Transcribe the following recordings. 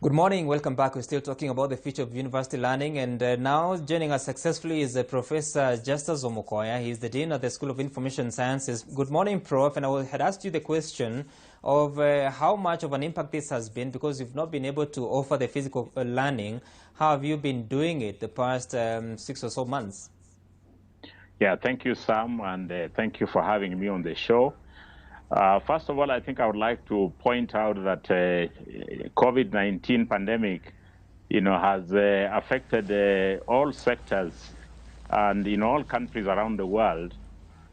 Good morning. Welcome back. We're still talking about the future of university learning. And now joining us successfully is Professor Justus Omukoya. He's the Dean of the School of Information Sciences. Good morning, Prof. And I had asked you the question of how much of an impact this has been, because you've not been able to offer the physical learning. How have you been doing it the past 6 or so months? Yeah, thank you, Sam, and thank you for having me on the show. First of all, I think I would like to point out that COVID-19 pandemic, has affected all sectors and in all countries around the world,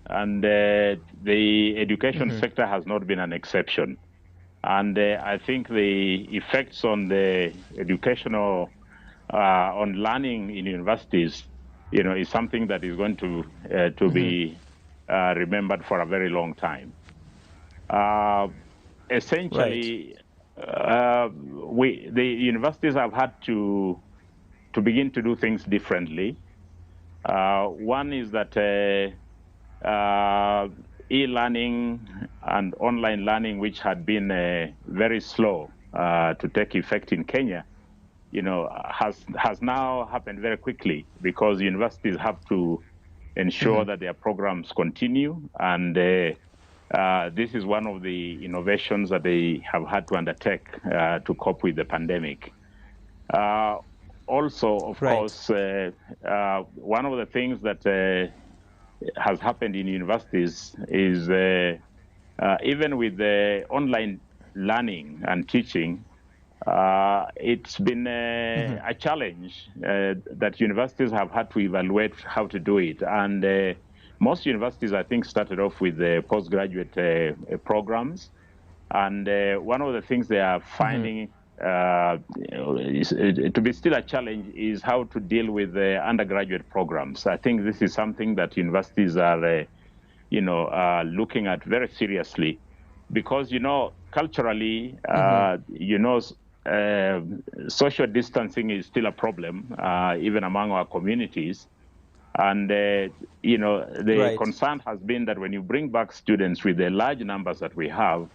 and the education sector has not been an exception. And I think the effects on the educational, on learning in universities, is something that is going to be remembered for a very long time. Right. Essentially, the universities have had to begin to do things differently. One is that e-learning and online learning, which had been very slow to take effect in Kenya, has now happened very quickly because universities have to ensure that their programs continue. And this is one of the innovations that they have had to undertake to cope with the pandemic. Also, of Right. course, one of the things that has happened in universities is even with the online learning and teaching, it's been a challenge that universities have had to evaluate how to do it. And most universities, I think, started off with postgraduate programs. And one of the things they are finding to be still a challenge is how to deal with the undergraduate programs. I think this is something that universities are, looking at very seriously because, culturally, social distancing is still a problem, even among our communities. And, the Right. concern has been that when you bring back students with the large numbers that we have,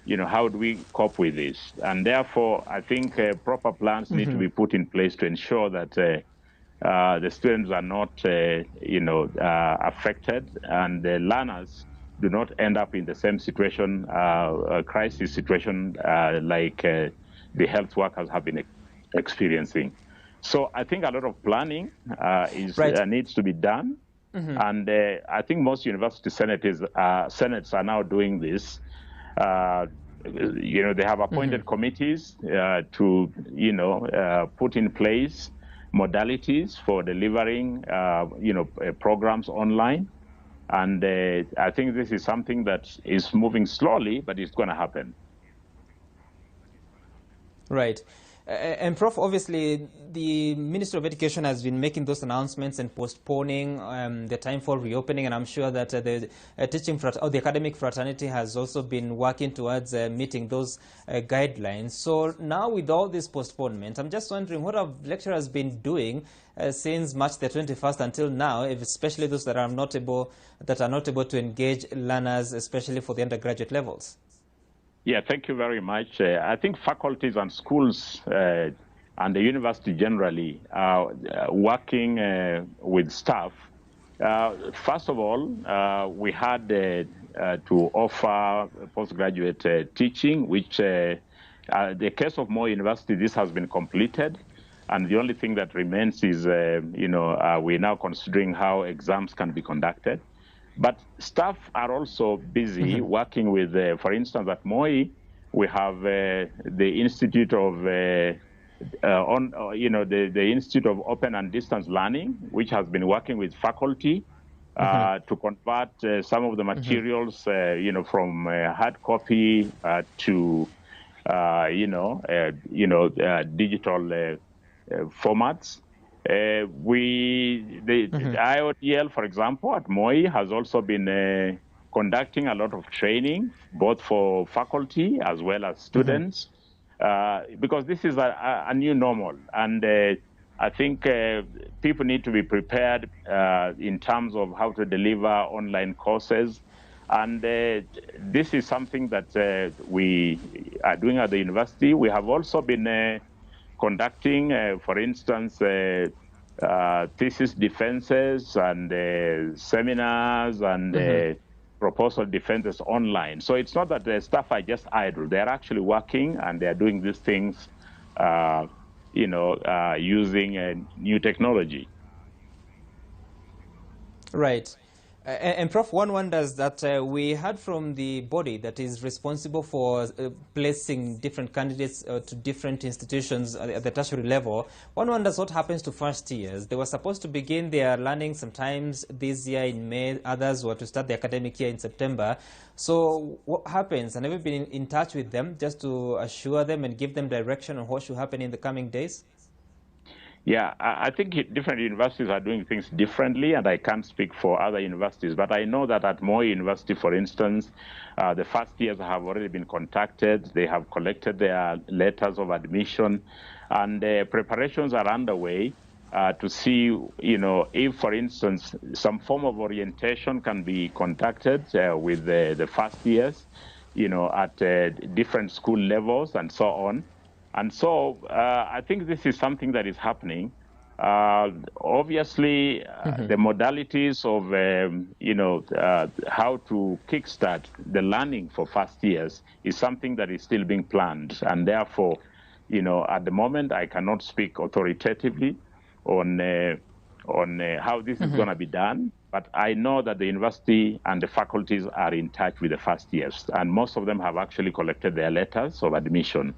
how do we cope with this? And therefore, I think proper plans need to be put in place to ensure that the students are not, affected, and the learners do not end up in the same situation, a crisis situation, like the health workers have been experiencing. So I think a lot of planning Right. needs to be done. And I think most university senates are now doing this. Uh, they have appointed committees to, put in place modalities for delivering, programs online. And I think this is something that is moving slowly, but it's going to happen. Right. And Prof, obviously, the Ministry of Education has been making those announcements and postponing the time for reopening, and I'm sure that the the academic fraternity has also been working towards meeting those guidelines. So now, with all this postponement, I'm just wondering what have lecturers been doing since March the 21st until now, especially those that are not able to engage learners, especially for the undergraduate levels. Yeah, thank you very much. I think faculties and schools and the university generally are working with staff. First of all, we had to offer postgraduate teaching, which the case of Moi University, this has been completed. And the only thing that remains is, we're now considering how exams can be conducted. But staff are also busy working with, for instance, at Moi, we have the Institute of the Institute of Open and Distance Learning, which has been working with faculty to convert some of the materials, from hard copy to digital formats. The IODL, for example, at Moi has also been conducting a lot of training, both for faculty as well as students, because this is a new normal. And I think people need to be prepared in terms of how to deliver online courses. And this is something that we are doing at the university. We have also been conducting, for instance, thesis defenses and seminars and proposal defenses online. So it's not that the staff are just idle. They're actually working and they're doing these things, using new technology. Right. And Prof, one wonders that we heard from the body that is responsible for placing different candidates to different institutions at the tertiary level. One wonders what happens to first years. They were supposed to begin their learning sometimes this year in May. Others were to start the academic year in September. So what happens? And have you been in touch with them just to assure them and give them direction on what should happen in the coming days? Yeah, I think different universities are doing things differently, and I can't speak for other universities. But I know that at Moi University, for instance, the first years have already been contacted. They have collected their letters of admission, and preparations are underway to see, if, for instance, some form of orientation can be conducted with the first years, at different school levels and so on. And so I think this is something that is happening. Obviously, the modalities of, how to kickstart the learning for first years is something that is still being planned. And therefore, at the moment, I cannot speak authoritatively on how this is going to be done. But I know that the university and the faculties are in touch with the first years. And most of them have actually collected their letters of admission.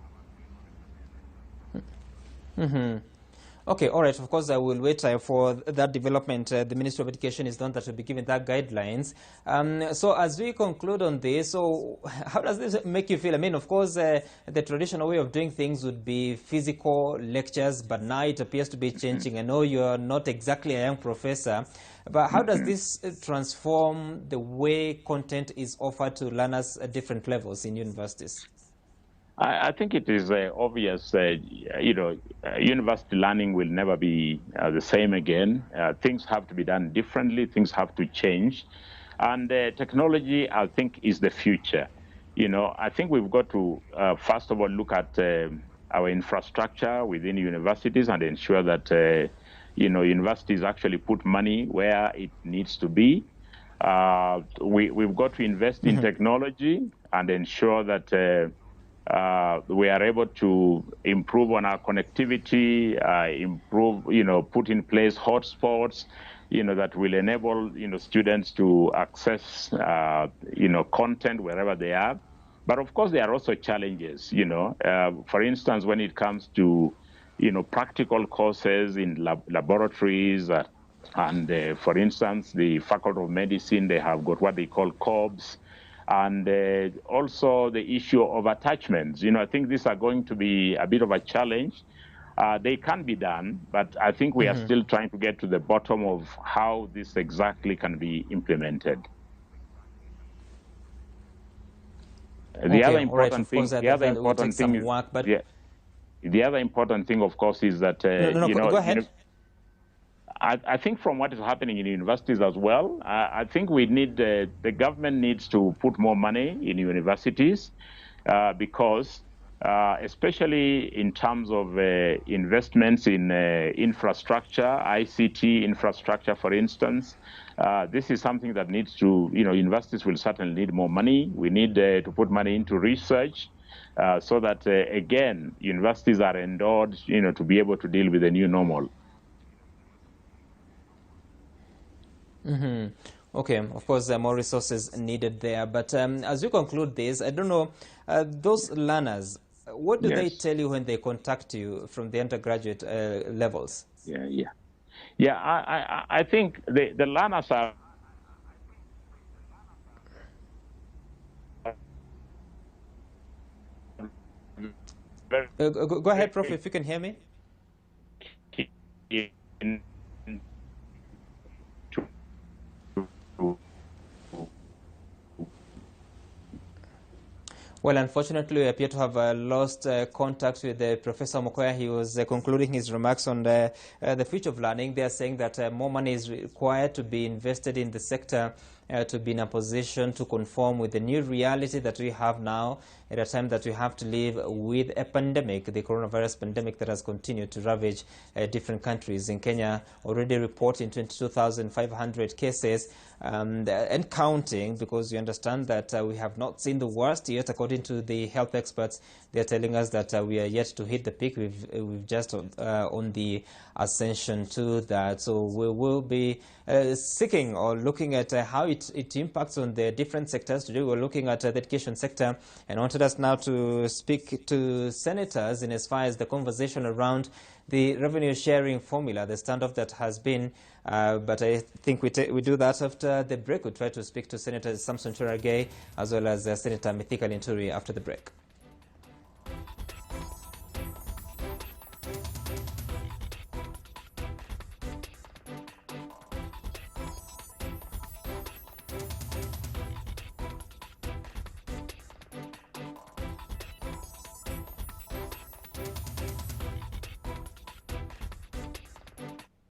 Okay, all right. Of course, I will wait for that development. The Ministry of Education is the one that will be giving that guidelines. So as we conclude on this, so how does this make you feel? I mean, of course, the traditional way of doing things would be physical lectures, but now it appears to be changing. I know you're not exactly a young professor, but how does this transform the way content is offered to learners at different levels in universities? I think it is obvious, university learning will never be the same again. Things have to be done differently. Things have to change. And technology, I think, is the future. I think we've got to, first of all, look at our infrastructure within universities and ensure that, universities actually put money where it needs to be. We've got to invest in technology and ensure that we are able to improve on our connectivity, put in place hotspots, that will enable, students to access, content wherever they are. But of course, there are also challenges, for instance, when it comes to, practical courses in laboratories, and for instance, the Faculty of Medicine, they have got what they call COBs, and also the issue of attachments. I think these are going to be a bit of a challenge. They can be done, but I think we are still trying to get to the bottom of how this exactly can be implemented. The other important thing, of course, is that go ahead. I think from what is happening in universities as well, I think we need the government needs to put more money in universities because especially in terms of investments in infrastructure, ICT infrastructure, for instance, this is something that needs to, universities will certainly need more money. We need to put money into research so that, again, universities are endowed, to be able to deal with the new normal. Okay, of course, more resources needed there. But as we conclude this, I don't know, those learners, what do they tell you when they contact you from the undergraduate levels? Yeah. I think the learners are go ahead, Prof, if you can hear me. Well, unfortunately, we appear to have lost contact with Professor Mokoya. He was concluding his remarks on the future of learning. They are saying that more money is required to be invested in the sector to be in a position to conform with the new reality that we have now at a time that we have to live with a pandemic, the coronavirus pandemic that has continued to ravage different countries. In Kenya, already reporting 22,500 cases and counting, because you understand that we have not seen the worst yet. According to the health experts, they're telling us that we are yet to hit the peak. We've just on the ascension to that. So we will be seeking or looking at how it impacts on the different sectors. Today we're looking at the education sector, and I wanted us now to speak to senators in as far as the conversation around the revenue sharing formula, the standoff that has been, but I think we do that after the break. We'll try to speak to Senator Samson Cherargei as well as Senator Mithika Linturi after the break.